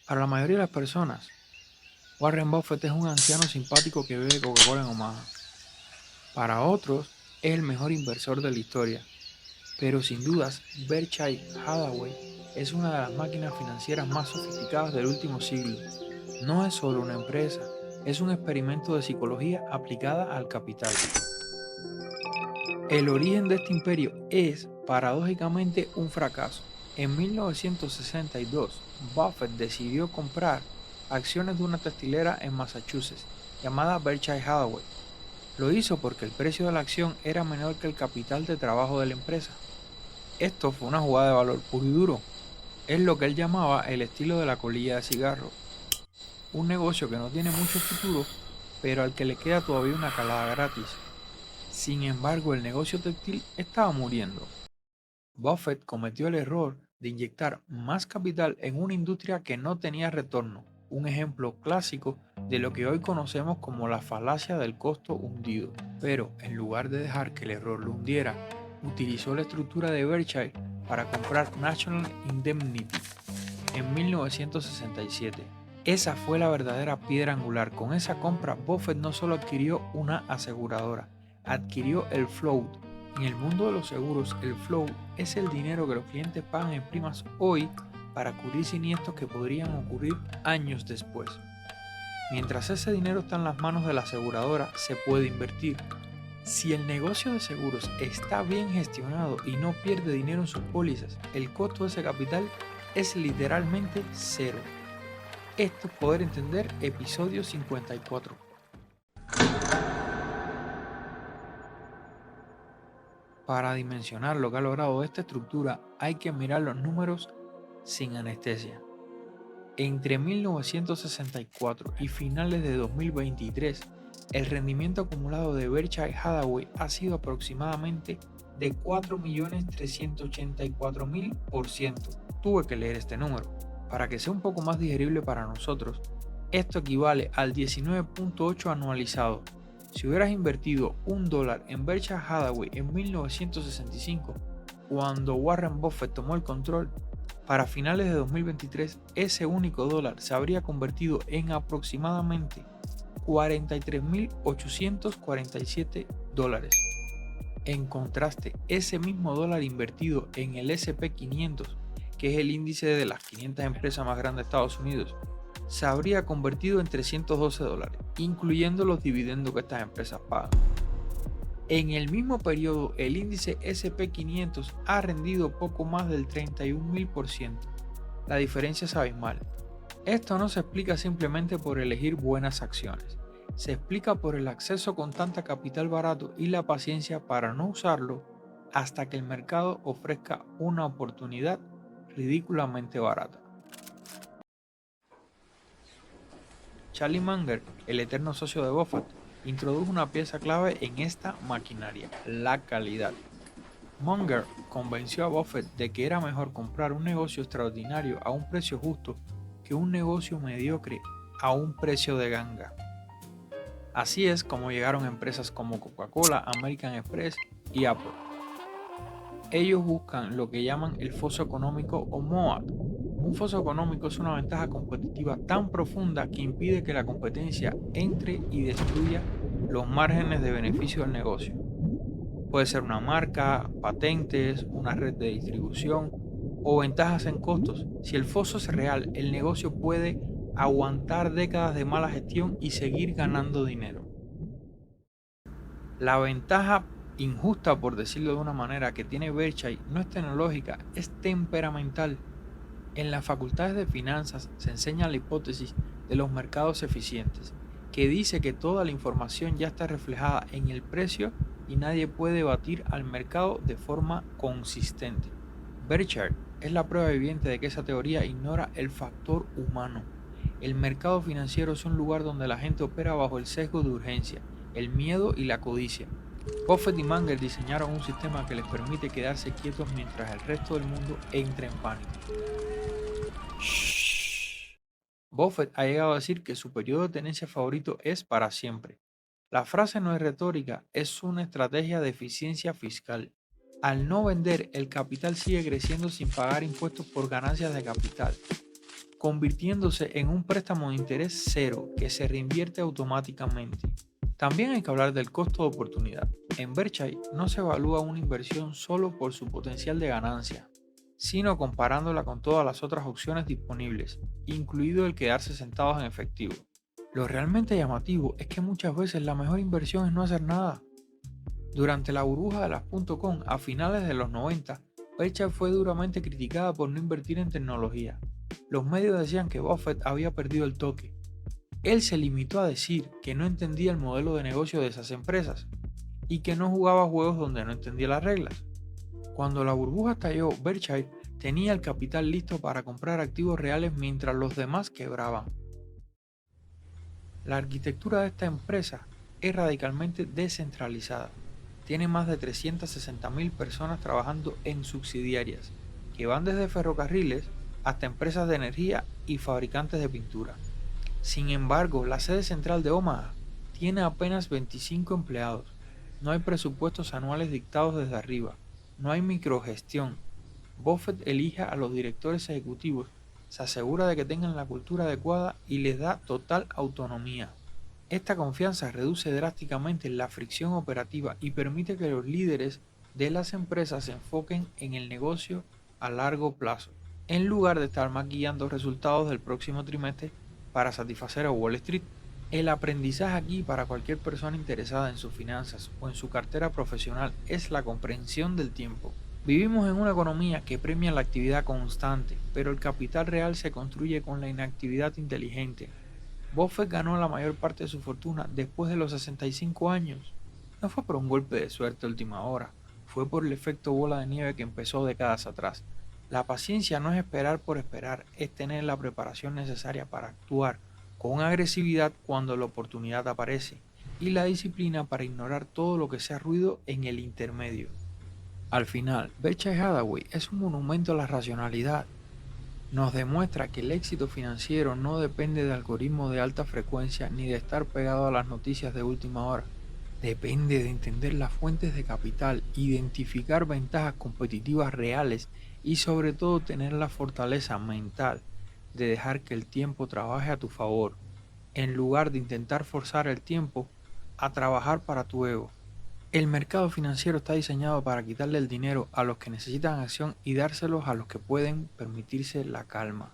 Para la mayoría de las personas, Warren Buffett es un anciano simpático que bebe Coca-Cola en Omaha. Para otros, es el mejor inversor de la historia. Pero sin dudas, Berkshire Hathaway es una de las máquinas financieras más sofisticadas del último siglo. No es solo una empresa, es un experimento de psicología aplicada al capital. El origen de este imperio es, paradójicamente, un fracaso. En 1962, Buffett decidió comprar acciones de una textilera en Massachusetts llamada Berkshire Hathaway. Lo hizo porque el precio de la acción era menor que el capital de trabajo de la empresa. Esto fue una jugada de valor puro y duro. Es lo que él llamaba el estilo de la colilla de cigarro. Un negocio que no tiene mucho futuro, pero al que le queda todavía una calada gratis. Sin embargo, el negocio textil estaba muriendo. Buffett cometió el error de inyectar más capital en una industria que no tenía retorno, un ejemplo clásico de lo que hoy conocemos como la falacia del costo hundido. Pero en lugar de dejar que el error lo hundiera, utilizó la estructura de Berkshire para comprar National Indemnity en 1967. Esa fue la verdadera piedra angular. Con esa compra, Buffett no solo adquirió una aseguradora, adquirió el float. En el mundo de los seguros, el float es el dinero que los clientes pagan en primas hoy para cubrir siniestros que podrían ocurrir años después. Mientras ese dinero está en las manos de la aseguradora, se puede invertir. Si el negocio de seguros está bien gestionado y no pierde dinero en sus pólizas, el costo de ese capital es literalmente cero. Esto es Poder Entender, episodio 54. Para dimensionar lo que ha logrado esta estructura, hay que mirar los números sin anestesia. Entre 1964 y finales de 2023, el rendimiento acumulado de Berkshire Hathaway ha sido aproximadamente de 4.384.000%. Tuve que leer este número. Para que sea un poco más digerible para nosotros, esto equivale al 19.8 anualizado. Si hubieras invertido $1 en Berkshire Hathaway en 1965, cuando Warren Buffett tomó el control, para finales de 2023 ese único dólar se habría convertido en aproximadamente $43.847. En contraste, ese mismo dólar invertido en el SP 500, que es el índice de las 500 empresas más grandes de Estados Unidos, se habría convertido en $312, incluyendo los dividendos que estas empresas pagan. En el mismo periodo, el índice SP 500 ha rendido poco más del 31.000%. La diferencia es abismal. Esto no se explica simplemente por elegir buenas acciones. Se explica por el acceso constante a capital barato y la paciencia para no usarlo hasta que el mercado ofrezca una oportunidad ridículamente barata. Charlie Munger, el eterno socio de Buffett, introdujo una pieza clave en esta maquinaria: la calidad. Munger convenció a Buffett de que era mejor comprar un negocio extraordinario a un precio justo que un negocio mediocre a un precio de ganga. Así es como llegaron empresas como Coca-Cola, American Express y Apple. Ellos buscan lo que llaman el foso económico o MOAT. Un foso económico es una ventaja competitiva tan profunda que impide que la competencia entre y destruya los márgenes de beneficio del negocio. Puede ser una marca, patentes, una red de distribución o ventajas en costos. Si el foso es real, el negocio puede aguantar décadas de mala gestión y seguir ganando dinero. La ventaja injusta, por decirlo de una manera, que tiene Berkshire no es tecnológica, es temperamental. En las facultades de finanzas se enseña la hipótesis de los mercados eficientes, que dice que toda la información ya está reflejada en el precio y nadie puede batir al mercado de forma consistente. Berkshire es la prueba viviente de que esa teoría ignora el factor humano. El mercado financiero es un lugar donde la gente opera bajo el sesgo de urgencia, el miedo y la codicia. Buffett y Munger diseñaron un sistema que les permite quedarse quietos mientras el resto del mundo entra en pánico. Shh. Buffett ha llegado a decir que su periodo de tenencia favorito es para siempre. La frase no es retórica, es una estrategia de eficiencia fiscal. Al no vender, el capital sigue creciendo sin pagar impuestos por ganancias de capital. convirtiéndose en un préstamo de interés cero que se reinvierte automáticamente. También hay que hablar del costo de oportunidad. En Berkshire no se evalúa una inversión solo por su potencial de ganancia, sino comparándola con todas las otras opciones disponibles, incluido el quedarse sentados en efectivo. Lo realmente llamativo es que muchas veces la mejor inversión es no hacer nada. Durante la burbuja de las .com a finales de los 90, Berkshire fue duramente criticada por no invertir en tecnología. Los medios decían que Buffett había perdido el toque. Él se limitó a decir que no entendía el modelo de negocio de esas empresas y que no jugaba juegos donde no entendía las reglas. Cuando la burbuja estalló, Berkshire tenía el capital listo para comprar activos reales mientras los demás quebraban. La arquitectura de esta empresa es radicalmente descentralizada. Tiene más de 360.000 personas trabajando en subsidiarias, que van desde ferrocarriles hasta empresas de energía y fabricantes de pintura. Sin embargo, la sede central de Omaha tiene apenas 25 empleados. No hay presupuestos anuales dictados desde arriba. No hay microgestión. Buffett elige a los directores ejecutivos, se asegura de que tengan la cultura adecuada y les da total autonomía. Esta confianza reduce drásticamente la fricción operativa y permite que los líderes de las empresas se enfoquen en el negocio a largo plazo, en lugar de estar maquillando resultados del próximo trimestre para satisfacer a Wall Street. El aprendizaje aquí para cualquier persona interesada en sus finanzas o en su cartera profesional es la comprensión del tiempo. Vivimos en una economía que premia la actividad constante, pero el capital real se construye con la inactividad inteligente. Buffett ganó la mayor parte de su fortuna después de los 65 años. No fue por un golpe de suerte a última hora, fue por el efecto bola de nieve que empezó décadas atrás. La paciencia no es esperar por esperar, es tener la preparación necesaria para actuar con agresividad cuando la oportunidad aparece y la disciplina para ignorar todo lo que sea ruido en el intermedio. Al final, Berkshire Hathaway es un monumento a la racionalidad. Nos demuestra que el éxito financiero no depende de algoritmos de alta frecuencia ni de estar pegado a las noticias de última hora. Depende de entender las fuentes de capital, identificar ventajas competitivas reales y sobre todo tener la fortaleza mental de dejar que el tiempo trabaje a tu favor, en lugar de intentar forzar el tiempo a trabajar para tu ego. El mercado financiero está diseñado para quitarle el dinero a los que necesitan acción y dárselos a los que pueden permitirse la calma.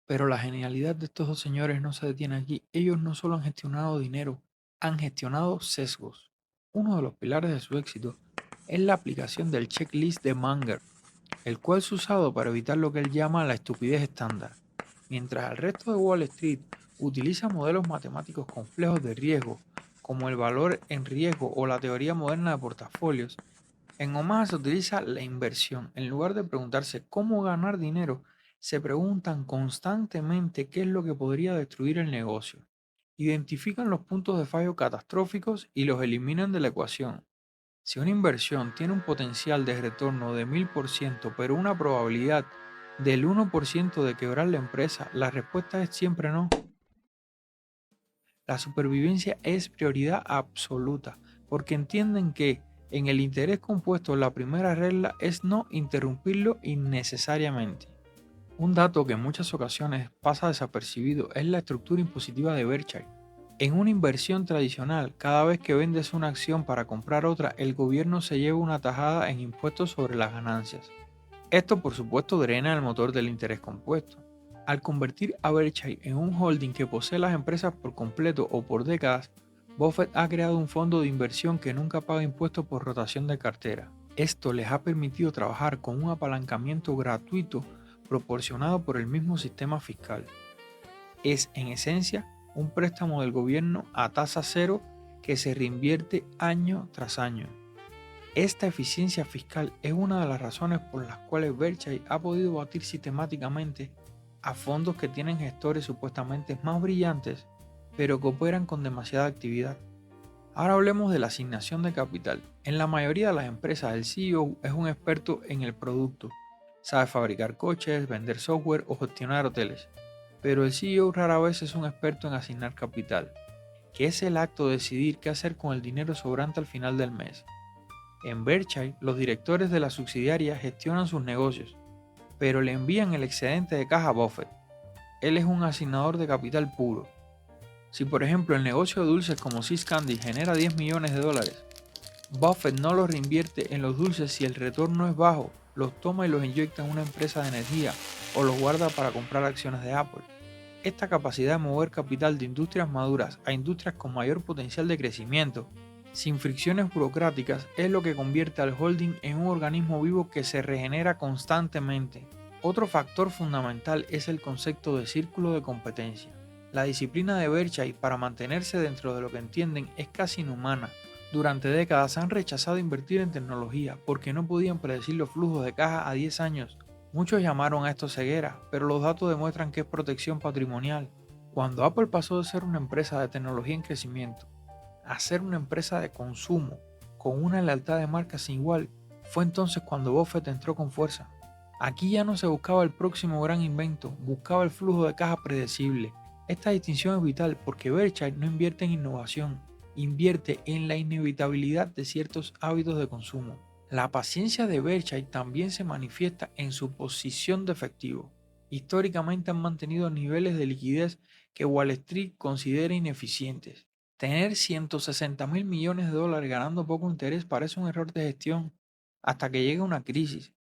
Pero la genialidad de estos dos señores no se detiene aquí. Ellos no solo han gestionado dinero, han gestionado sesgos. Uno de los pilares de su éxito es la aplicación del checklist de Munger, el cual es usado para evitar lo que él llama la estupidez estándar. Mientras el resto de Wall Street utiliza modelos matemáticos complejos de riesgo, como el valor en riesgo o la teoría moderna de portafolios, en Omaha se utiliza la inversión. En lugar de preguntarse cómo ganar dinero, se preguntan constantemente qué es lo que podría destruir el negocio. Identifican los puntos de fallo catastróficos y los eliminan de la ecuación. Si una inversión tiene un potencial de retorno de 1000%, pero una probabilidad del 1% de quebrar la empresa, la respuesta es siempre no. La supervivencia es prioridad absoluta, porque entienden que en el interés compuesto la primera regla es no interrumpirlo innecesariamente. Un dato que en muchas ocasiones pasa desapercibido es la estructura impositiva de Berkshire. En una inversión tradicional, cada vez que vendes una acción para comprar otra, el gobierno se lleva una tajada en impuestos sobre las ganancias. Esto por supuesto drena el motor del interés compuesto. Al convertir a Berkshire en un holding que posee las empresas por completo o por décadas, Buffett ha creado un fondo de inversión que nunca paga impuestos por rotación de cartera. Esto les ha permitido trabajar con un apalancamiento gratuito proporcionado por el mismo sistema fiscal. Es en esencia un préstamo del gobierno a tasa cero que se reinvierte año tras año. Esta eficiencia fiscal es una de las razones por las cuales Berkshire ha podido batir sistemáticamente a fondos que tienen gestores supuestamente más brillantes, pero que operan con demasiada actividad. Ahora hablemos de la asignación de capital. En la mayoría de las empresas, el CEO es un experto en el producto. Sabe fabricar coches, vender software o gestionar hoteles. Pero el CEO rara vez es un experto en asignar capital, que es el acto de decidir qué hacer con el dinero sobrante al final del mes. En Berkshire, los directores de la subsidiaria gestionan sus negocios, pero le envían el excedente de caja a Buffett. Él es un asignador de capital puro. Si por ejemplo el negocio de dulces como See's Candy genera 10 millones de dólares, Buffett no los reinvierte en los dulces si el retorno es bajo, los toma y los inyecta en una empresa de energía o los guarda para comprar acciones de Apple. Esta capacidad de mover capital de industrias maduras a industrias con mayor potencial de crecimiento, sin fricciones burocráticas, es lo que convierte al holding en un organismo vivo que se regenera constantemente. Otro factor fundamental es el concepto de círculo de competencia. La disciplina de Berkshire para mantenerse dentro de lo que entienden es casi inhumana. Durante décadas han rechazado invertir en tecnología porque no podían predecir los flujos de caja a 10 años. Muchos llamaron a esto ceguera, pero los datos demuestran que es protección patrimonial. Cuando Apple pasó de ser una empresa de tecnología en crecimiento a ser una empresa de consumo con una lealtad de marca sin igual, fue entonces cuando Buffett entró con fuerza. Aquí ya no se buscaba el próximo gran invento, buscaba el flujo de caja predecible. Esta distinción es vital porque Berkshire no invierte en innovación, invierte en la inevitabilidad de ciertos hábitos de consumo. La paciencia de Berkshire también se manifiesta en su posición de efectivo. Históricamente han mantenido niveles de liquidez que Wall Street considera ineficientes. Tener 160 mil millones de dólares ganando poco interés parece un error de gestión, hasta que llega una crisis.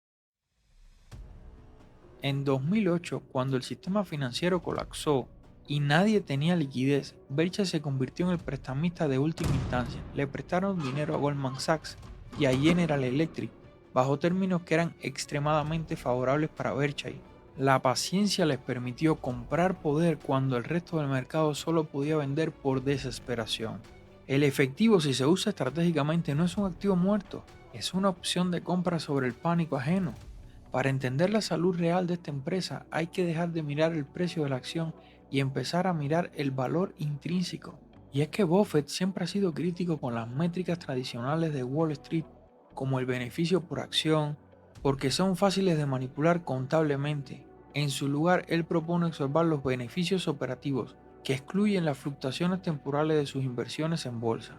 En 2008, cuando el sistema financiero colapsó y nadie tenía liquidez, Berkshire se convirtió en el prestamista de última instancia. Le prestaron dinero a Goldman Sachs y a General Electric, bajo términos que eran extremadamente favorables para Berkshire. La paciencia les permitió comprar poder cuando el resto del mercado solo podía vender por desesperación. El efectivo, si se usa estratégicamente, no es un activo muerto, es una opción de compra sobre el pánico ajeno. Para entender la salud real de esta empresa hay que dejar de mirar el precio de la acción y empezar a mirar el valor intrínseco. Y es que Buffett siempre ha sido crítico con las métricas tradicionales de Wall Street, como el beneficio por acción, porque son fáciles de manipular contablemente. En su lugar, él propone observar los beneficios operativos, que excluyen las fluctuaciones temporales de sus inversiones en bolsa.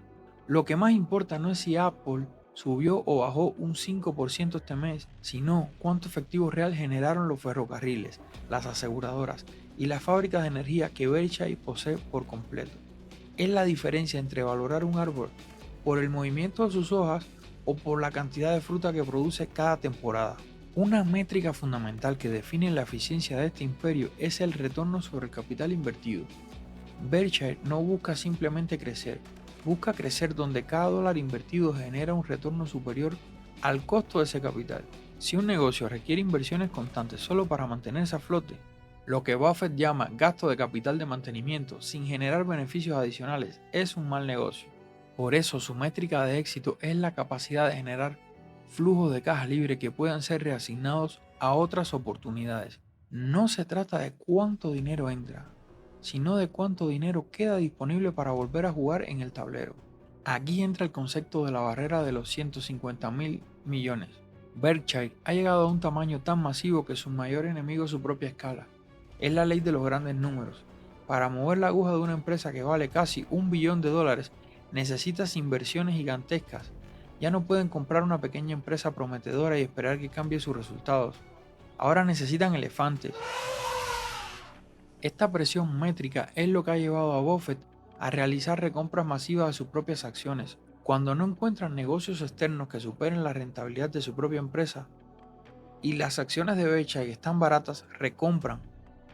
Lo que más importa no es si Apple subió o bajó un 5% este mes, sino cuánto efectivo real generaron los ferrocarriles, las aseguradoras y las fábricas de energía que Berkshire posee por completo. Es la diferencia entre valorar un árbol por el movimiento de sus hojas o por la cantidad de fruta que produce cada temporada. Una métrica fundamental que define la eficiencia de este imperio es el retorno sobre el capital invertido. Berkshire no busca simplemente crecer, busca crecer donde cada dólar invertido genera un retorno superior al costo de ese capital. Si un negocio requiere inversiones constantes solo para mantenerse a flote, lo que Buffett llama gasto de capital de mantenimiento sin generar beneficios adicionales es un mal negocio. Por eso su métrica de éxito es la capacidad de generar flujos de caja libre que puedan ser reasignados a otras oportunidades. No se trata de cuánto dinero entra, sino de cuánto dinero queda disponible para volver a jugar en el tablero. Aquí entra el concepto de la barrera de los 150 mil millones. Berkshire ha llegado a un tamaño tan masivo que su mayor enemigo es su propia escala. Es la ley de los grandes números. Para mover la aguja de una empresa que vale casi $1 billón, necesitas inversiones gigantescas. Ya no pueden comprar una pequeña empresa prometedora y esperar que cambie sus resultados. Ahora necesitan elefantes. Esta presión métrica es lo que ha llevado a Buffett a realizar recompras masivas de sus propias acciones. Cuando no encuentran negocios externos que superen la rentabilidad de su propia empresa y las acciones de Berkshire están baratas, recompran.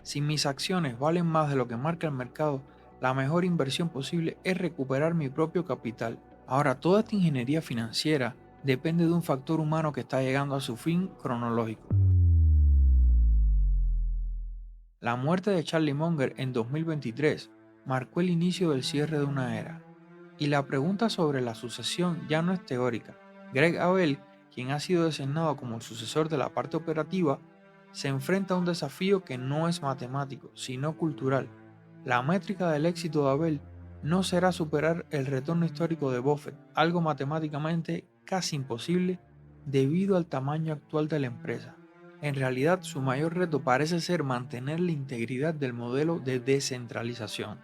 Si mis acciones valen más de lo que marca el mercado, la mejor inversión posible es recuperar mi propio capital. Ahora, toda esta ingeniería financiera depende de un factor humano que está llegando a su fin cronológico. La muerte de Charlie Munger en 2023 marcó el inicio del cierre de una era, y la pregunta sobre la sucesión ya no es teórica. Greg Abel, quien ha sido designado como el sucesor de la parte operativa, se enfrenta a un desafío que no es matemático, sino cultural. La métrica del éxito de Abel no será superar el retorno histórico de Buffett, algo matemáticamente casi imposible debido al tamaño actual de la empresa. En realidad, su mayor reto parece ser mantener la integridad del modelo de descentralización.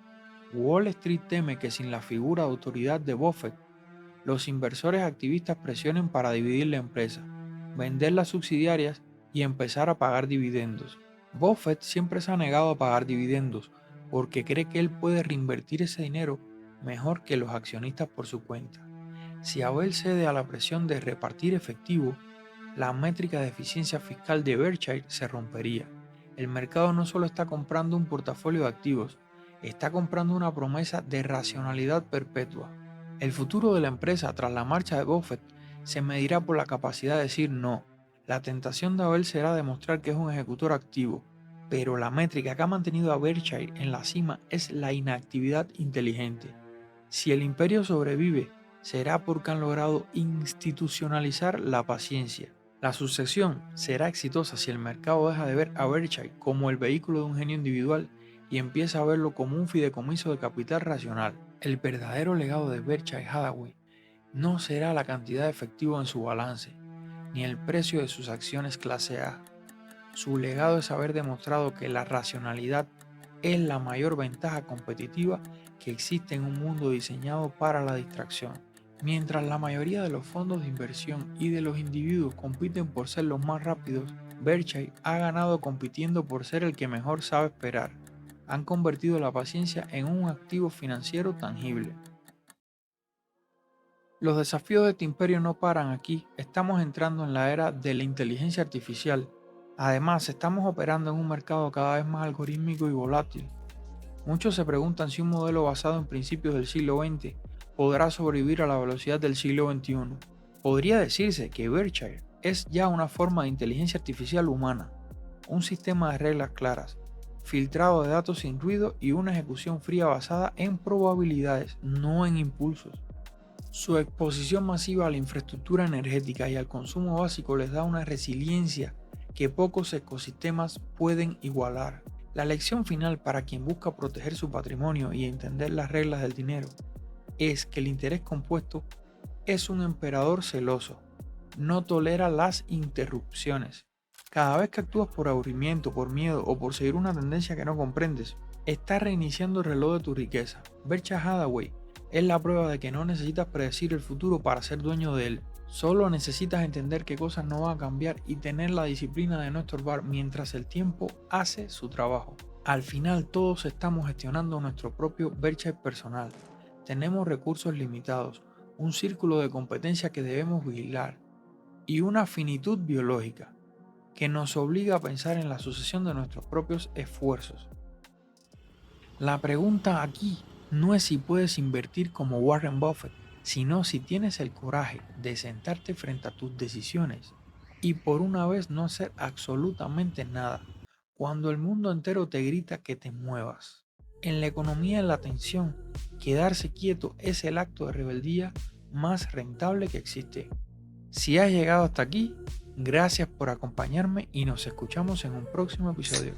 Wall Street teme que sin la figura de autoridad de Buffett, los inversores activistas presionen para dividir la empresa, vender las subsidiarias y empezar a pagar dividendos. Buffett siempre se ha negado a pagar dividendos porque cree que él puede reinvertir ese dinero mejor que los accionistas por su cuenta. Si Abel cede a la presión de repartir efectivo, la métrica de eficiencia fiscal de Berkshire se rompería. El mercado no solo está comprando un portafolio de activos, está comprando una promesa de racionalidad perpetua. El futuro de la empresa tras la marcha de Buffett se medirá por la capacidad de decir no. La tentación de Abel será demostrar que es un ejecutor activo, pero la métrica que ha mantenido a Berkshire en la cima es la inactividad inteligente. Si el imperio sobrevive, será porque han logrado institucionalizar la paciencia. La sucesión será exitosa si el mercado deja de ver a Berkshire como el vehículo de un genio individual y empieza a verlo como un fideicomiso de capital racional. El verdadero legado de Berkshire Hathaway no será la cantidad de efectivo en su balance, ni el precio de sus acciones clase A. Su legado es haber demostrado que la racionalidad es la mayor ventaja competitiva que existe en un mundo diseñado para la distracción. Mientras la mayoría de los fondos de inversión y de los individuos compiten por ser los más rápidos, Berkshire ha ganado compitiendo por ser el que mejor sabe esperar. Han convertido la paciencia en un activo financiero tangible. Los desafíos de este imperio no paran aquí, estamos entrando en la era de la inteligencia artificial. Además, estamos operando en un mercado cada vez más algorítmico y volátil. Muchos se preguntan si un modelo basado en principios del siglo XX podrá sobrevivir a la velocidad del siglo XXI. Podría decirse que Berkshire es ya una forma de inteligencia artificial humana, un sistema de reglas claras, filtrado de datos sin ruido y una ejecución fría basada en probabilidades, no en impulsos. Su exposición masiva a la infraestructura energética y al consumo básico les da una resiliencia que pocos ecosistemas pueden igualar. La lección final para quien busca proteger su patrimonio y entender las reglas del dinero es que el interés compuesto es un emperador celoso, no tolera las interrupciones. Cada vez que actúas por aburrimiento, por miedo o por seguir una tendencia que no comprendes, estás reiniciando el reloj de tu riqueza. Berkshire Hathaway es la prueba de que no necesitas predecir el futuro para ser dueño de él. Solo necesitas entender qué cosas no van a cambiar y tener la disciplina de no estorbar mientras el tiempo hace su trabajo. Al final todos estamos gestionando nuestro propio Berkshire personal. Tenemos recursos limitados, un círculo de competencia que debemos vigilar y una finitud biológica que nos obliga a pensar en la sucesión de nuestros propios esfuerzos. La pregunta aquí no es si puedes invertir como Warren Buffett, sino si tienes el coraje de sentarte frente a tus decisiones y por una vez no hacer absolutamente nada, cuando el mundo entero te grita que te muevas. En la economía de la atención, quedarse quieto es el acto de rebeldía más rentable que existe. Si has llegado hasta aquí, gracias por acompañarme y nos escuchamos en un próximo episodio.